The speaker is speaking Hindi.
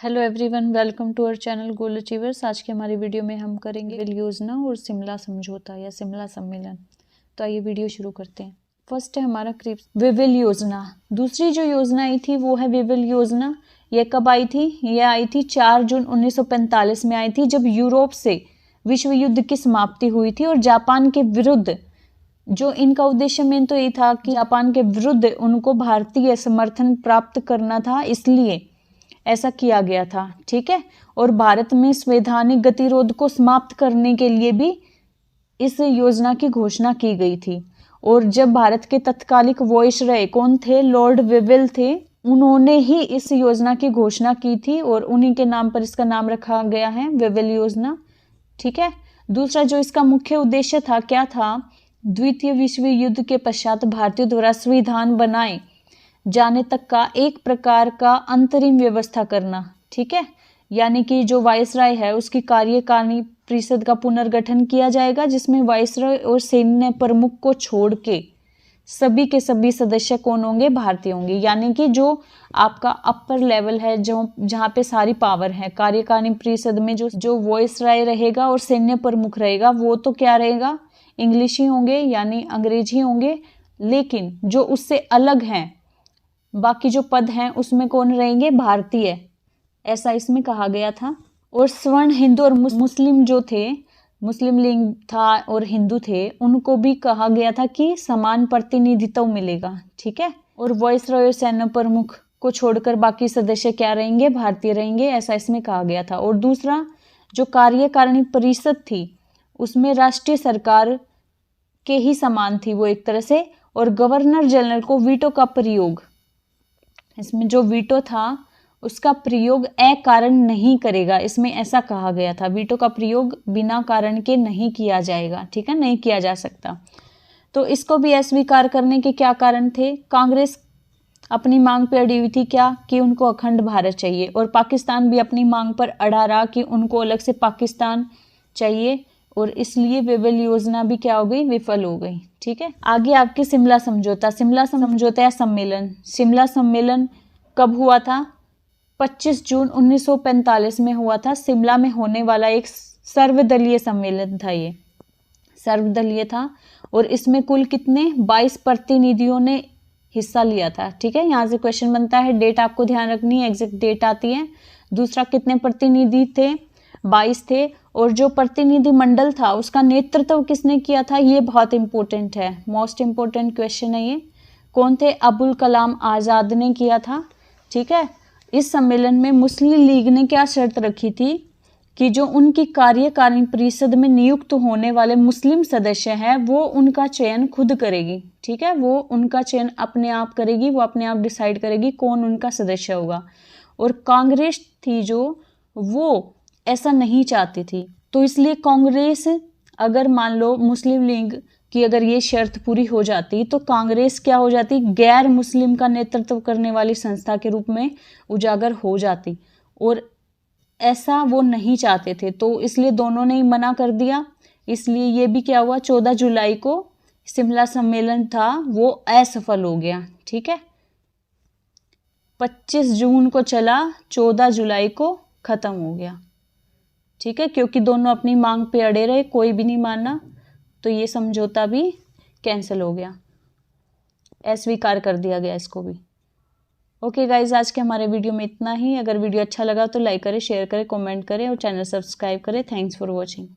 Hello everyone, welcome to our channel Goal Achievers. आज के हमारी वीडियो में हम करेंगे विविल योजना और शिमला समझौता या शिमला सम्मेलन। तो आइए वीडियो शुरू करते हैं। फर्स्ट है हमारा विविल योजना। दूसरी जो योजना आई थी वो है विविल योजना। ये कब आई थी? ये आई थी 4 जून 1945 में आई थी, जब यूरोप से विश्व युद्ध की समाप्ति हुई थी और जापान के विरुद्ध जो इनका उद्देश्य मेन तो ये था कि जापान के विरुद्ध उनको भारतीय समर्थन प्राप्त करना था, इसलिए ऐसा किया गया था। ठीक है। और भारत में संवैधानिक गतिरोध को समाप्त करने के लिए भी इस योजना की घोषणा की गई थी। और जब भारत के तत्कालिक वायसराय कौन थे? लॉर्ड विविल थे। उन्होंने ही इस योजना की घोषणा की थी और उन्हीं के नाम पर इसका नाम रखा गया है विविल योजना। ठीक है। दूसरा जो इसका मुख्य उद्देश्य था, क्या था? द्वितीय विश्व युद्ध के पश्चात भारतीयों द्वारा संविधान बनाए जाने तक का एक प्रकार का अंतरिम व्यवस्था करना। ठीक है। यानी कि जो वायसराय है उसकी कार्यकारिणी परिषद का पुनर्गठन किया जाएगा, जिसमें वायसराय और सैन्य प्रमुख को छोड़ के सभी के सभी सदस्य कौन होंगे? भारतीय होंगे। यानी कि जो आपका अपर लेवल है, जो जहाँ पे सारी पावर है, कार्यकारिणी परिषद में जो वायसराय रहेगा और सैन्य प्रमुख रहेगा, वो तो क्या रहेगा? इंग्लिश ही होंगे, यानी अंग्रेजी होंगे। लेकिन जो उससे अलग हैं, बाकी जो पद हैं, उसमें कौन रहेंगे? भारतीय। ऐसा इसमें कहा गया था। और स्वर्ण हिंदू और मुस्लिम जो थे, मुस्लिम लीग था और हिंदू थे, उनको भी कहा गया था कि समान प्रतिनिधित्व मिलेगा। ठीक है। और वायसराय और सैन्य प्रमुख को छोड़कर बाकी सदस्य क्या रहेंगे? भारतीय रहेंगे, ऐसा इसमें कहा गया था। और दूसरा जो कार्यकारिणी परिषद थी उसमें राष्ट्रीय सरकार के ही समान थी वो एक तरह से। और गवर्नर जनरल को वीटो का प्रयोग, इसमें जो वीटो था उसका प्रयोग अकारण नहीं करेगा, इसमें ऐसा कहा गया था। वीटो का प्रयोग बिना कारण के नहीं किया जाएगा। ठीक है, नहीं किया जा सकता। तो इसको भी अस्वीकार करने के क्या कारण थे? कांग्रेस अपनी मांग पर अड़ी हुई थी, क्या? कि उनको अखंड भारत चाहिए। और पाकिस्तान भी अपनी मांग पर अड़ा रहा कि उनको अलग से पाकिस्तान चाहिए। और इसलिए विविल योजना भी क्या हो गई? विफल हो गई। ठीक है। आगे आपके शिमला समझौता। शिमला समझौता या सम्मेलन। शिमला सम्मेलन कब हुआ था? 25 जून 1945 में हुआ था। शिमला में होने वाला एक सर्वदलीय सम्मेलन था। ये सर्वदलीय था और इसमें कुल कितने? 22 प्रतिनिधियों ने हिस्सा लिया था। ठीक है। यहाँ से क्वेश्चन बनता है, डेट आपको ध्यान रखनी है, एग्जैक्ट डेट आती है। दूसरा, कितने प्रतिनिधि थे? 22 थे। और जो प्रतिनिधि मंडल था उसका नेतृत्व किसने किया था? ये बहुत इंपॉर्टेंट है, मोस्ट इंपॉर्टेंट क्वेश्चन है ये। कौन थे? अबुल कलाम आजाद ने किया था। ठीक है। इस सम्मेलन में मुस्लिम लीग ने क्या शर्त रखी थी कि जो उनकी कार्यकारिणी परिषद में नियुक्त होने वाले मुस्लिम सदस्य हैं वो उनका चयन खुद करेगी। ठीक है, वो उनका चयन अपने आप करेगी, वो अपने आप डिसाइड करेगी कौन उनका सदस्य होगा। और कांग्रेस थी जो, वो ऐसा नहीं चाहती थी। तो इसलिए कांग्रेस, अगर मान लो मुस्लिम लीग की अगर ये शर्त पूरी हो जाती तो कांग्रेस क्या हो जाती? गैर मुस्लिम का नेतृत्व करने वाली संस्था के रूप में उजागर हो जाती। और ऐसा वो नहीं चाहते थे, तो इसलिए दोनों ने ही मना कर दिया। इसलिए ये भी क्या हुआ? 14 जुलाई को शिमला सम्मेलन था वो असफल हो गया। ठीक है। 25 जून को चला, 14 जुलाई को खत्म हो गया। ठीक है, क्योंकि दोनों अपनी मांग पे अड़े रहे, कोई भी नहीं माना, तो ये समझौता भी कैंसिल हो गया, अस्वीकार कर दिया गया इसको भी। ओके गाइज, आज के हमारे वीडियो में इतना ही। अगर वीडियो अच्छा लगा तो लाइक करें, शेयर करें, कमेंट करें और चैनल सब्सक्राइब करें। Thanks for watching.